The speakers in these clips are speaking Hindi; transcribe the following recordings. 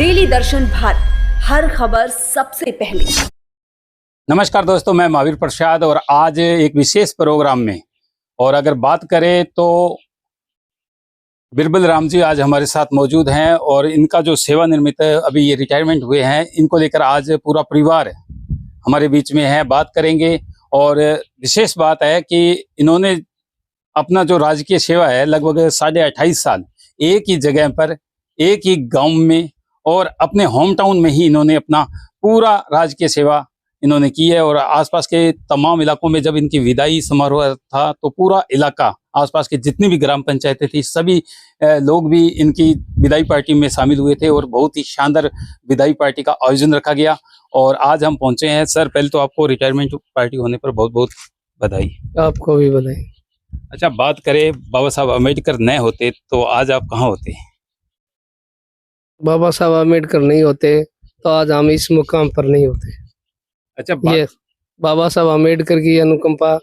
डेली दर्शन भारत, हर खबर सबसे पहले। नमस्कार दोस्तों, मैं महावीर प्रसाद और आज एक विशेष प्रोग्राम में, और अगर बात करें तो बिरबल राम जी आज हमारे साथ मौजूद हैं और इनका जो सेवानिवृत्त अभी ये रिटायरमेंट हुए हैं, इनको लेकर आज पूरा परिवार हमारे बीच में है, बात करेंगे। और विशेष बात है कि इन्होंने अपना जो राजकीय सेवा है लगभग 28.5 साल एक ही जगह पर, एक ही गांव में और अपने होम टाउन में ही इन्होंने अपना पूरा राजकीय सेवा इन्होंने की है। और आसपास के तमाम इलाकों में जब इनकी विदाई समारोह था तो पूरा इलाका, आसपास के जितनी भी ग्राम पंचायतें थी, सभी लोग भी इनकी विदाई पार्टी में शामिल हुए थे और बहुत ही शानदार विदाई पार्टी का आयोजन रखा गया। और आज हम पहुंचे हैं। सर, पहले तो आपको रिटायरमेंट पार्टी होने पर बहुत बहुत बधाई। आपको भी बधाई। अच्छा, बात करें बाबा साहब अम्बेडकर न होते तो आज आप कहाँ होते? बाबा साहब अम्बेडकर नहीं होते तो आज हम इस मुकाम पर नहीं होते। अच्छा, ये बाबा साहब अम्बेडकर की अनुकंपा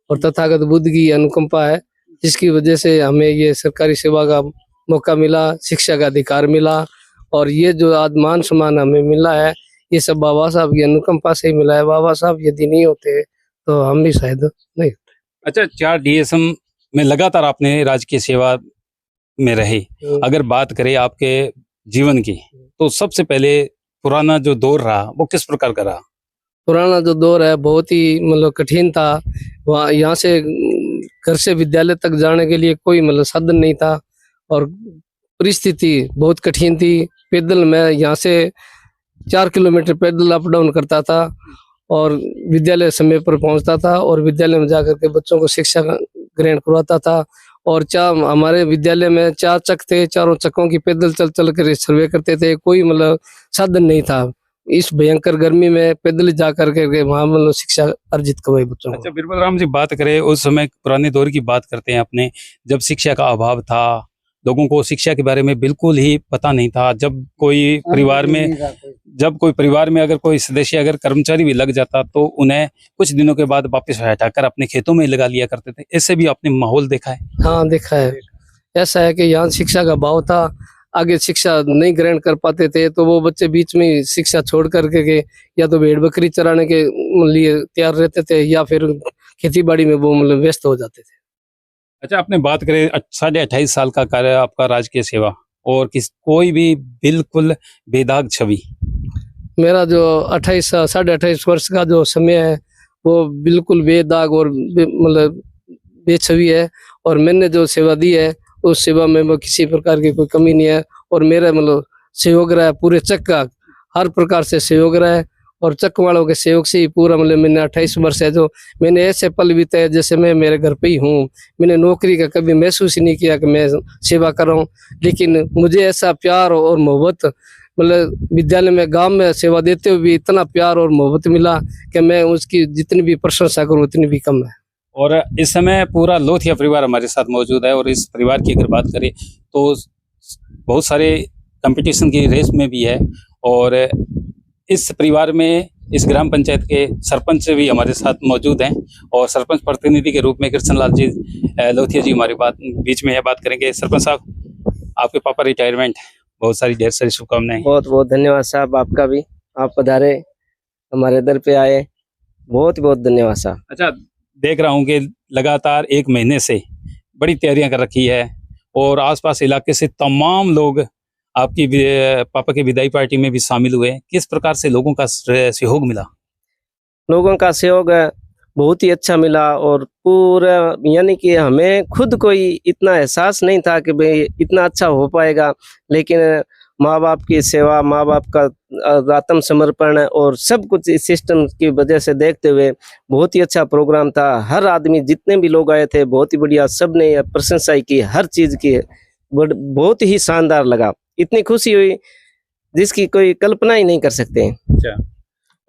और तथागत बुद्ध की अनुकंपा है, जिसकी वजह से हमें ये सरकारी सेवा का मौका मिला, शिक्षा का अधिकार मिला। और ये जो आज मान सम्मान हमें मिला है, ये सब बाबा साहब की अनुकंपा से ही मिला है। बाबा साहब यदि नहीं होते तो हम भी शायद नहीं होते। अच्छा, 4 DSM में लगातार आपने राजकीय सेवा में रहे। अगर बात करें आपके जीवन की, तो सबसे पहले पुराना जो दौर रहा वो किस प्रकार का रहा? पुराना जो दौर है बहुत ही मतलब कठिन था। वहाँ यहाँ से घर से विद्यालय तक जाने के लिए कोई मतलब साधन नहीं था और परिस्थिति बहुत कठिन थी। पैदल मैं यहाँ से 4 किलोमीटर पैदल अप डाउन करता था और विद्यालय समय पर पहुँचता था और विद्यालय में जाकर के बच्चों को शिक्षा ग्रहण करवाता था। और हमारे विद्यालय में 4 चक थे, चारों चक्कों की पैदल चल चल कर सर्वे करते थे। कोई मतलब साधन नहीं था। इस भयंकर गर्मी में पैदल जा करके वहाँ मतलब शिक्षा अर्जित करवाई बच्चों को। अच्छा, बिरबल राम जी, बात करें उस समय पुराने दौर की बात करते हैं अपने, जब शिक्षा का अभाव था, लोगों को शिक्षा के बारे में बिल्कुल ही पता नहीं था। जब कोई परिवार में अगर कोई सदस्य, अगर कर्मचारी भी लग जाता तो उन्हें कुछ दिनों के बाद वापस हटाकर अपने खेतों में लगा लिया करते थे। इससे भी आपने माहौल देखा है? हाँ, देखा है। ऐसा है कि यहाँ शिक्षा का अभाव था, आगे शिक्षा नहीं ग्रहण कर पाते थे तो वो बच्चे बीच में शिक्षा छोड़ करके या तो भेड़ बकरी चराने के लिए तैयार रहते थे या फिर खेती बाड़ी में वो मतलब व्यस्त हो जाते थे। अच्छा, आपने बात करें 28.5 साल का कार्य आपका राजकीय सेवा, और कोई भी बिल्कुल बेदाग छवि? मेरा जो 28 वर्ष का जो समय है वो बिल्कुल बेदाग और मतलब बेछवि है। और मैंने जो सेवा दी है उस सेवा में वो किसी प्रकार की कोई कमी नहीं है। और मेरा मतलब सहयोग रहा है पूरे चक का, हर प्रकार से सहयोग रहा है। और चक वालों के सहयोग से ही पूरा मतलब मैंने 28 वर्ष है जो मैंने ऐसे पल बीते जैसे मैं मेरे घर पे ही हूँ। मैंने नौकरी का कभी महसूस ही नहीं किया कि मैं सेवा कर रहा हूँ, लेकिन मुझे ऐसा प्यार और मोहब्बत मतलब विद्यालय में, गांव में सेवा देते हुए भी इतना प्यार और मोहब्बत मिला कि मैं उसकी जितनी भी प्रशंसा करूँ उतनी भी कम है। और इस समय पूरा लोथिया परिवार हमारे साथ मौजूद है। और इस परिवार की अगर बात करें तो बहुत सारे कंपटीशन की रेस में भी है। और इस परिवार में इस ग्राम पंचायत के सरपंच भी हमारे साथ मौजूद हैं और सरपंच प्रतिनिधि के रूप में कृष्णलाल जी लोथिया जी हमारी बीच में है। बात करेंगे। सरपंच साहब, आपके पापा रिटायरमेंट, बहुत सारी ढेर सारी शुभकामनाएं। बहुत बहुत धन्यवाद साहब, आपका भी। आप पधारे, हमारे दर पे आए, बहुत बहुत धन्यवाद साहब। अच्छा, देख रहा हूँ कि लगातार 1 महीने से बड़ी तैयारियां कर रखी है और आसपास इलाके से तमाम लोग आपकी पापा की विदाई पार्टी में भी शामिल हुए। किस प्रकार से लोगों का सहयोग मिला? लोगों का सहयोग बहुत ही अच्छा मिला और पूरा यानी कि हमें खुद कोई इतना एहसास नहीं था कि भाई इतना अच्छा हो पाएगा, लेकिन माँ बाप की सेवा, माँ बाप का आत्मसमर्पण और सब कुछ इस सिस्टम की वजह से देखते हुए बहुत ही अच्छा प्रोग्राम था। हर आदमी, जितने भी लोग आए थे, बहुत ही बढ़िया, सब ने प्रशंसा की, हर चीज़ की। बहुत ही शानदार लगा, इतनी खुशी हुई जिसकी कोई कल्पना ही नहीं कर सकते। अच्छा,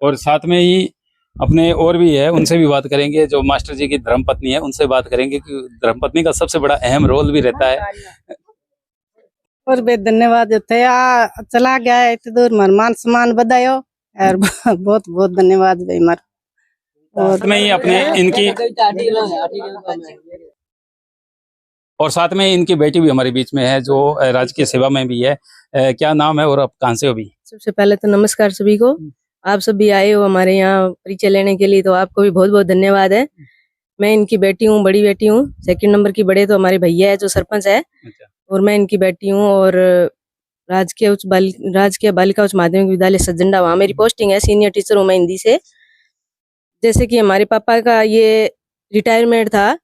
और साथ में ही अपने और भी है, उनसे भी बात करेंगे। जो मास्टर जी की धर्मपत्नी है, उनसे बात करेंगे कि धर्मपत्नी का सबसे बड़ा अहम रोल भी रहता है। और बे धन्यवाद थे, चला गया है इतनी दूर, मान सम्मान बधायो और बहुत बहुत धन्यवाद भाई मर। और मैं ही अपने इनकी और साथ में इनकी बेटी भी हमारे बीच में है जो राजकीय सेवा में भी है। क्या नाम है और आप कहाँ से हो भी? सबसे पहले तो नमस्कार सभी को। आप सभी आए हो हमारे यहाँ परिचय लेने के लिए, तो आपको भी बहुत बहुत धन्यवाद है। मैं इनकी बेटी हूँ, बड़ी बेटी हूँ। सेकंड नंबर की बड़े तो हमारे भैया है जो सरपंच है, और मैं इनकी बेटी हूँ। और राजकीय बालिका उच्च माध्यमिक विद्यालय सज्जंडा, वहाँ मेरी पोस्टिंग है, सीनियर टीचर हूँ मैं हिंदी से। जैसे कि हमारे पापा का ये रिटायरमेंट था,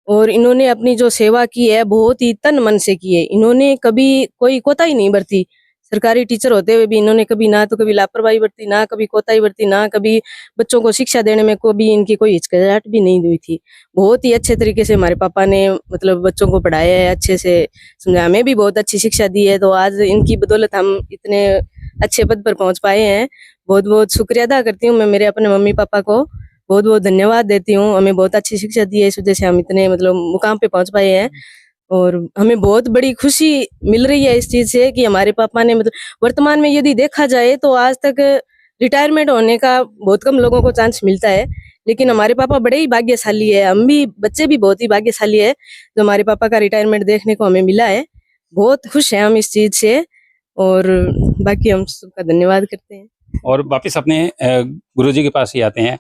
और इन्होंने अपनी जो सेवा की है बहुत ही तन मन से की है। इन्होंने कभी कोई कोताही नहीं बरती। सरकारी टीचर होते हुए भी इन्होंने कभी ना तो कभी लापरवाही बरती, ना कभी कोताही बरती, ना कभी बच्चों को शिक्षा देने में कभी इनकी कोई हिचकिचाहट भी नहीं हुई थी। बहुत ही अच्छे तरीके से हमारे पापा ने मतलब बच्चों को पढ़ाया है, अच्छे से समझा, हमें भी बहुत अच्छी शिक्षा दी है। तो आज इनकी बदौलत हम इतने अच्छे पद पर पहुंच पाए हैं। बहुत बहुत शुक्रिया अदा करती हूँ मैं मेरे अपने मम्मी पापा को, बहुत बहुत धन्यवाद देती हूँ। हमें बहुत अच्छी शिक्षा दी है, इस वजह से हम इतने मतलब मुकाम पे पहुंच पाए हैं। और हमें बहुत बड़ी खुशी मिल रही है इस चीज से कि हमारे पापा ने मतलब वर्तमान में यदि देखा जाए तो आज तक रिटायरमेंट होने का बहुत कम लोगों को चांस मिलता है, लेकिन हमारे पापा बड़े ही भाग्यशाली है। हम भी बच्चे भी बहुत ही भाग्यशाली है जो हमारे पापा का रिटायरमेंट देखने को हमें मिला है। बहुत खुश हैं हम इस चीज से, और बाकी हम सबका धन्यवाद करते हैं। और वापस अपने गुरुजी के पास ही आते हैं।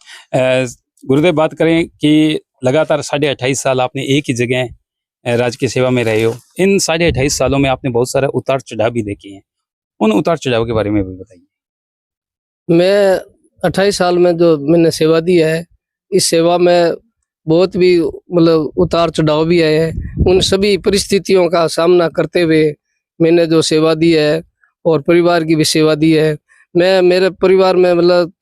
गुरुदेव, बात करें कि लगातार 28.5 साल आपने एक ही जगह राजकीय सेवा में रहे हो। इन 28.5 सालों में आपने बहुत सारे उतार चढ़ाव भी देखे हैं, उन उतार चढ़ाव के बारे में भी बताइए। मैं 28 साल में जो मैंने सेवा दी है, इस सेवा में बहुत भी मतलब उतार चढ़ाव भी आए हैं। उन सभी परिस्थितियों का सामना करते हुए मैंने जो सेवा दी है और परिवार की भी सेवा दी है। मैं मेरे परिवार में मतलब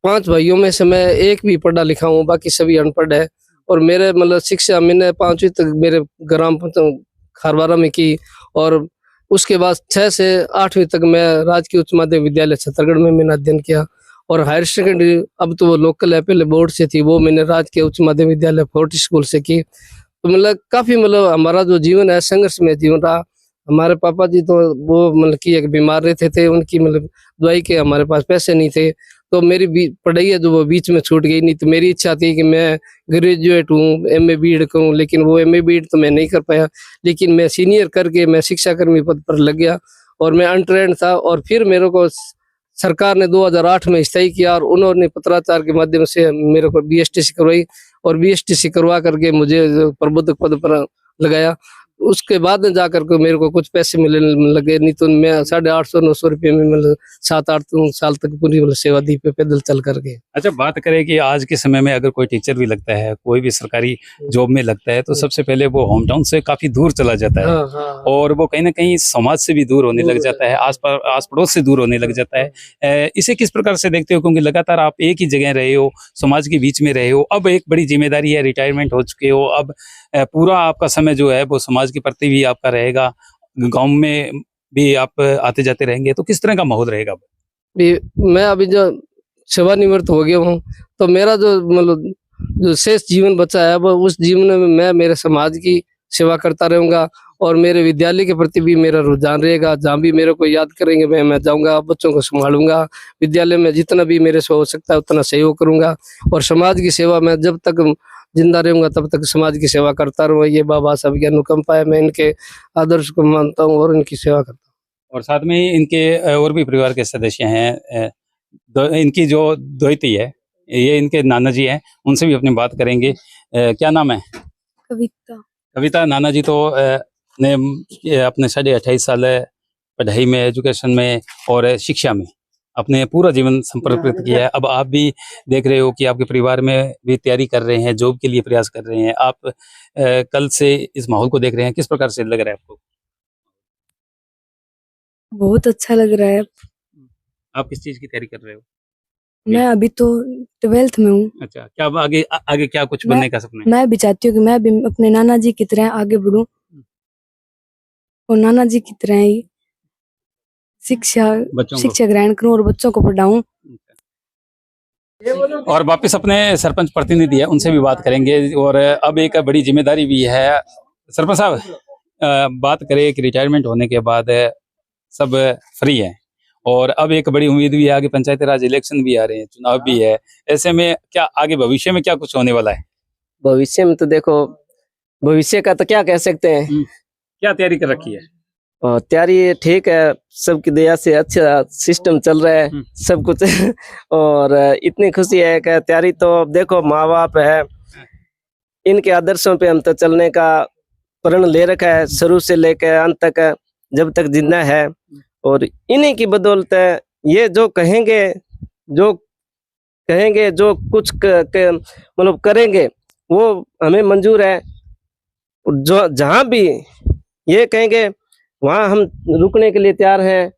5 भाइयों में से मैं एक भी पढ़ा लिखा हूँ, बाकी सभी अनपढ़ है। और मेरे मतलब शिक्षा मैंने 5वीं तक मेरे ग्राम खारवारा में की, और उसके बाद 6 से 8वीं तक मैं राजकीय उच्च माध्यमिक विद्यालय छतरगढ़ में मैंने अध्ययन किया। और हायर सेकेंडरी अब तो वो लोकल है, पहले बोर्ड से थी, वो मैंने राजकीय उच्च माध्यमिक विद्यालय फोर्टी स्कूल से की। तो मतलब काफी मतलब हमारा जो जीवन है संघर्ष में जीवन रहा। हमारे पापा जी तो वो मतलब की एक बीमार रहते थे, उनकी मतलब दवाई के हमारे पास पैसे नहीं थे, तो मेरी पढ़ाई है जो वो बीच में छूट गई। नहीं तो मेरी इच्छा थी कि मैं ग्रेजुएट हूँ, एमए बीएड करूँ, लेकिन वो एमए बीएड तो मैं नहीं कर पाया। लेकिन मैं सीनियर करके मैं शिक्षाकर्मी पद पर लग गया, और मैं अनट्रेंड था। और फिर मेरे को सरकार ने 2008 में स्थायी किया, और उन्होंने पत्राचार के माध्यम से मेरे को बीएसटीसी करवाई, और बीएसटीसी करवा करके मुझे प्रबंधक पद पर लगाया। उसके बाद में जाकर के मेरे को कुछ पैसे मिलने लगे, नहीं तो मैं 850-900 रुपये में मतलब 7-8 साल तक पूरी मतलब सेवा दी पे पैदल चल करके। अच्छा, बात करें कि आज के समय में अगर कोई टीचर भी लगता है, कोई भी सरकारी जॉब में लगता है, तो सबसे पहले वो होम टाउन से काफी दूर चला जाता है। हाँ। और वो कहीं ना कहीं समाज से भी दूर होने लग जाता है, आस पड़ोस से दूर होने लग जाता है। इसे किस प्रकार से देखते हो, क्योंकि लगातार आप एक ही जगह रहे हो, समाज के बीच में रहे हो, अब एक बड़ी जिम्मेदारी है, रिटायरमेंट हो चुके हो, अब पूरा आपका समय जो है वो समाज के प्रति भी आपका रहेगा, गांव में भी आप आते जाते रहेंगे, तो किस तरह का माहौल रहेगा? मैं अभी जो सेवानिवृत्त हो गया हूँ, तो मेरा जो मतलब जो शेष जीवन बचा है वो उस जीवन में मैं मेरे समाज की सेवा करता रहूंगा, और मेरे विद्यालय के प्रति भी मेरा रुझान रहेगा। जहाँ भी मेरे को याद करेंगे मैं जाऊंगा, बच्चों को संभालूंगा, विद्यालय में जितना भी मेरे से हो सकता है उतना सहयोग करूंगा। और समाज की सेवा में जब तक जिंदा रहूंगा तब तक समाज की सेवा करता रहूंगा। ये बाबा साहब की अनुकंपा है, मैं इनके आदर्श को मानता हूँ और इनकी सेवा करता हूँ। और साथ में इनके और भी परिवार के सदस्य हैं। इनकी जो द्वैती है, ये इनके नाना जी हैं, उनसे भी अपनी बात करेंगे। क्या नाम है? कविता। नाना जी तो ने अपने 28.5 साल पढ़ाई में, एजुकेशन में और शिक्षा में अपने पूरा जीवन समर्पित किया है। अब आप भी देख रहे हो कि आपके परिवार में भी तैयारी कर रहे हैं, जॉब के लिए प्रयास कर रहे हैं। आप कल से इस माहौल को देख रहे हैं, किस प्रकार से लग रहा है आपको? बहुत अच्छा लग रहा है। आप किस चीज की तैयारी कर रहे हो? मैं अभी तो 12th में हूँ। अच्छा, क्या अब आगे क्या कुछ बनने का सपना है? मैं भी चाहती हूँ कि मैं भी अपने नाना जी की तरह आगे बढ़ूं, और नाना जी की तरह ही शिक्षा ग्रहण करूं और बच्चों को पढ़ाऊं। और वापस अपने सरपंच प्रतिनिधि है, उनसे भी बात करेंगे। और अब एक बड़ी जिम्मेदारी भी है। सरपंच साहब, बात करें कि रिटायरमेंट होने के बाद सब फ्री है, और अब एक बड़ी उम्मीद भी है, आगे पंचायती राज इलेक्शन भी आ रहे हैं, चुनाव भी है। ऐसे में क्या आगे भविष्य में क्या कुछ होने वाला है? भविष्य में तो देखो भविष्य का तो क्या कह सकते हैं। क्या तैयारी कर रखी है? और तैयारी ठीक है, सबकी दया से अच्छा सिस्टम चल रहा है सब कुछ। और इतनी खुशी है कि तैयारी तो देखो माँ बाप है, इनके आदर्शों पे हम तो चलने का प्रण ले रखा है शुरू से लेकर अंत तक, जब तक जिंदा है। और इन्हीं की बदौलत ये जो कहेंगे जो कुछ मतलब करेंगे वो हमें मंजूर है। जो जहाँ भी ये कहेंगे वहाँ हम रुकने के लिए तैयार हैं।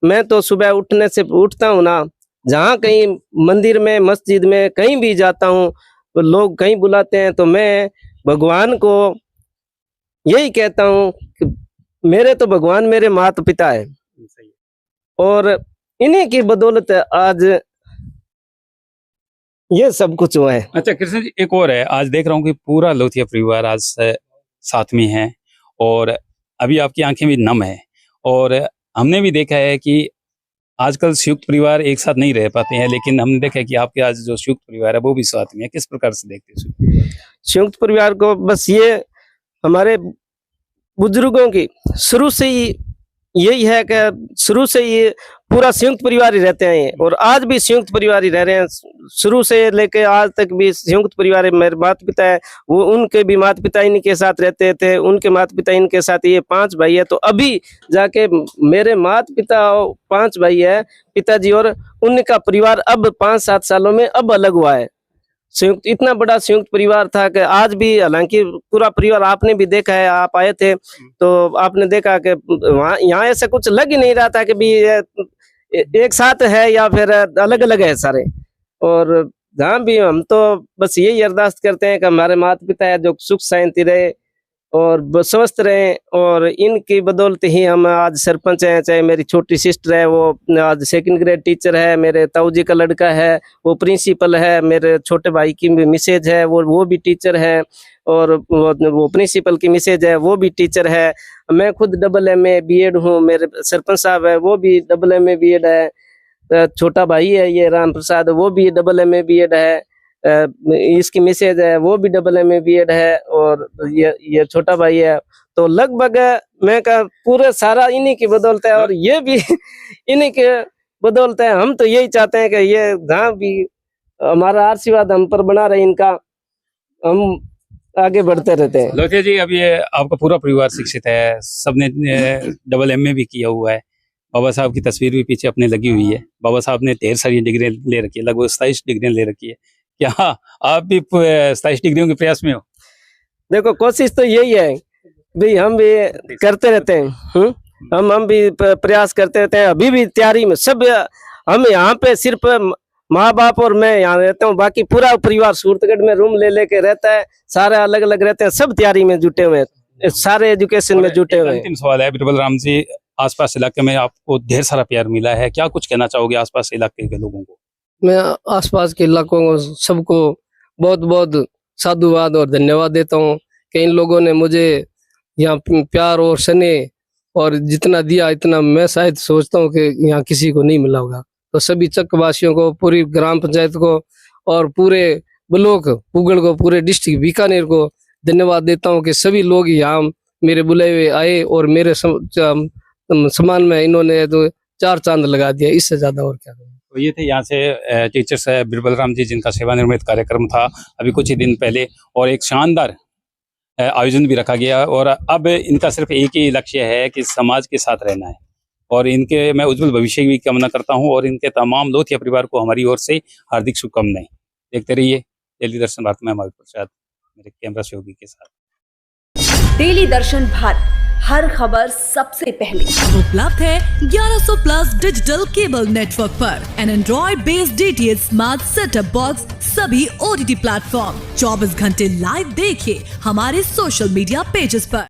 मैं तो सुबह उठता हूँ ना, जहाँ कहीं मंदिर में मस्जिद में कहीं भी जाता हूँ तो लोग कहीं बुलाते हैं तो मैं भगवान को यही कहता हूँ कि मेरे तो भगवान मेरे माता पिता है, और इन्हीं की बदौलत आज ये सब कुछ हुआ है। अच्छा कृष्ण जी, एक और है, आज देख रहा हूँ कि पूरा लोथिया परिवार आज साथ में है और अभी आपकी आंखें भी नम है। और हमने भी देखा है कि आजकल संयुक्त परिवार एक साथ नहीं रह पाते हैं, लेकिन हमने देखा है कि आपके आज जो संयुक्त परिवार है वो भी साथ में है। किस प्रकार से देखते हैं संयुक्त परिवार को? बस ये हमारे बुजुर्गों की शुरू से ही यही है कि शुरू से ही पूरा संयुक्त परिवार ही रहते हैं, और आज भी संयुक्त परिवार ही रह रहे हैं। शुरू से लेके आज तक भी संयुक्त परिवार। मेरे माता पिता है, वो उनके भी माता पिता इनके साथ रहते थे, उनके माता पिता इनके साथ, ये 5 भाई है। तो अभी जाके मेरे माता पिता 5 भाई है पिताजी, और उनका परिवार अब 5-7 सालों में अब अलग हुआ है। संयुक्त इतना बड़ा संयुक्त परिवार था कि आज भी, हालांकि पूरा परिवार आपने भी देखा है, आप आए थे तो आपने देखा कि वहाँ यहाँ ऐसा कुछ लग ही नहीं रहा था कि भी एक साथ है या फिर अलग अलग है सारे। और जहाँ भी हम तो बस यही अरदास करते हैं कि हमारे माता पिता है जो सुख शांति रहे और स्वस्थ रहे, और इनकी बदौलत ही हम आज सरपंच हैं। चाहे मेरी छोटी सिस्टर है वो आज 2nd ग्रेड टीचर है, मेरे ताऊ जी का लड़का है वो प्रिंसिपल है, मेरे छोटे भाई की मिसेज है वो भी टीचर है, और वो प्रिंसिपल की मिसेज है वो भी टीचर है। मैं खुद AA B.Ed हूँ, मेरे सरपंच साहब है वो भी AA B.Ed है। छोटा भाई है ये राम प्रसाद, वो भी AA B.Ed है। इसकी मिसेज है वो भी AA B.Ed है, और ये छोटा भाई है। तो लगभग मैं का पूरे सारा इन्हीं की बदौलत है, और ये भी इन्हीं के बदौलत है। हम तो यही चाहते हैं कि ये जहाँ भी हमारा आशीर्वाद हम पर बना रहे, इनका हम आगे बढ़ते रहते हैं। लोथिया जी, अब ये आपका पूरा परिवार शिक्षित है, सबने AA भी किया हुआ है। बाबा साहब की तस्वीर भी पीछे अपने लगी हुई है। बाबा साहब ने ढेर सारी डिग्री ले रखी है, लगभग 27 डिग्रियां ले रखी है। क्या आप भी 27 डिग्रियों के प्रयास में हो? देखो कोशिश तो यही है भाई, हम भी करते रहते हैं। हम भी प्रयास करते रहते हैं। अभी भी तैयारी में सब, हम यहाँ पे सिर्फ माँ बाप और मैं यहाँ रहता हूँ, बाकी पूरा परिवार सूरतगढ़ में रूम ले लेके रहता है, सारे अलग अलग रहते हैं, सब तैयारी में जुटे हुए हैं, सारे एजुकेशन में जुटे हुए हैं। अंतिम सवाल है बिरबल राम जी, आसपास इलाके में आपको ढेर सारा प्यार मिला है, क्या कुछ कहना चाहोगे आसपास इलाके के लोगों को? मैं आसपास के इलाकों को सबको बहुत बहुत साधुवाद और धन्यवाद देता हूँ कि इन लोगों ने मुझे यहाँ प्यार और स्नेह और जितना दिया इतना मैं शायद सोचता हूँ कि यहाँ किसी को नहीं मिला होगा। तो सभी चकवासियों को, पूरी ग्राम पंचायत को और पूरे ब्लॉक पुगड़ को, पूरे डिस्ट्रिक्ट बीकानेर को धन्यवाद देता हूँ कि सभी लोग यहाँ मेरे बुलाए हुए आए और मेरे सम्मान में इन्होंने तो 4 चांद लगा दिया, इससे ज्यादा और क्या। तो ये थे यहाँ से टीचर्स बिरबल राम जी, जिनका सेवानिवृत्त कार्यक्रम था अभी कुछ ही दिन पहले, और एक शानदार आयोजन भी रखा गया। और अब इनका सिर्फ एक ही लक्ष्य है कि समाज के साथ रहना है, और इनके मैं उज्जवल भविष्य की कामना करता हूँ, और इनके तमाम लोथिया परिवार को हमारी ओर से हार्दिक शुभकामनाएं। देखते रहिए डेली दर्शन भारत में हमारे प्रसाद मेरे कैमरा सहयोगी के साथ। डेली दर्शन भारत, हर खबर सबसे पहले उपलब्ध है 1100+ डिजिटल केबल नेटवर्क पर an android based DTH smart setup box, सभी OTT प्लेटफॉर्म। 24 घंटे लाइव देखिए हमारे सोशल मीडिया पेजेस पर।